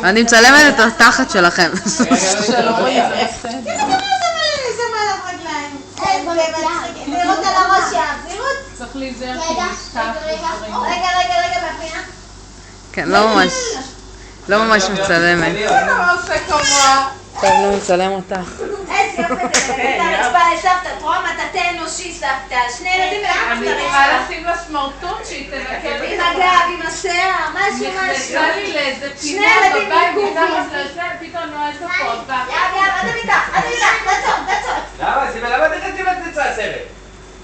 אני מצלמת את התחת שלכם. שלא רואים, זה בסדר. שמה עליו רגליים. לראות על הראש יאב, לראות. צריך להיזהר כי נפתח ודברים. רגע, בפינה. כן, לא ממש מצלמת. מה עושה כמוה? טוב, לא מצלם אותך. איזה יופי, אתה נצפה לסבתא, את רואה מטאטא אנושי סבתא, שני ילדים ולקחת אני צריכה לשים לה סמרטוט שהיא תנקה עם הגב, עם השיער, משהו. נכנסה לי לאיזה שני פינה ילדים בבית, בגוגל. מתחת לזה, פתאום נועל את הפוד. יאב, עד איתך, תעצור. למה? סיבה, למה תכנסי בתצא הסרט?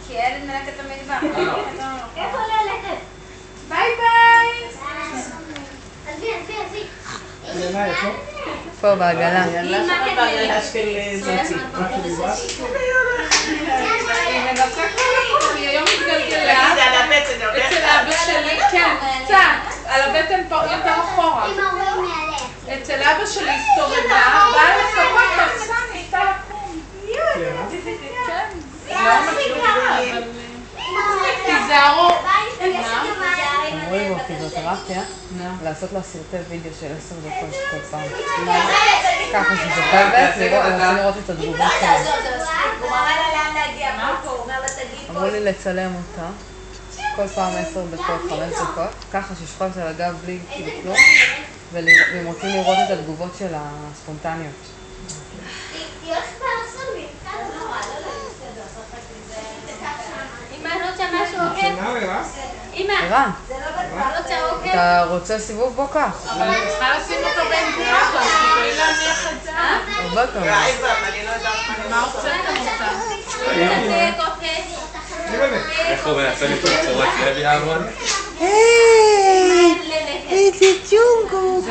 כי הילד מלק את המטבח. איפה ללכת? ביי ביי! עזבי. פה בעגלה. היא מנסה כל הכול, היא היום מתגלגלה. אצל אבא שלי, כן, קצת, על הבטן פה יותר אחורה. אצל אבא שלי הסתובבה, באה לחכות, תפסה, ניסתה לקום. כן, לא מצליחה, אבל... תיזהרו. אומרים בפיזיותרפיה לעשות לה סרטי וידאו של 10 דקות כל פעם. ככה שזה בבית, רוצים לראות את התגובות שלה. הוא אמר לה לאן להגיע, הוא אומר לה תגיד פה. אמרו לי לצלם אותה כל פעם 10 דקות, 5 דקות, ככה ששכבת על הגב בלי כאילו כלום, והם רוצים לראות את התגובות של הספונטניות. יש בארסון לי. אמא, אני רוצה משהו עוקב. אמא, ערן, זה לא רוצה עוקב. אתה רוצה סיבוב בו כך? אני צריכה לשים אותו באינטרנט, אז תוכלי להניח את זה. הרבה טוב. מה הוצאתם אותה? איך הוא מנסה לי בצורת לוי אהרון? היי, איזה צ'ונגו.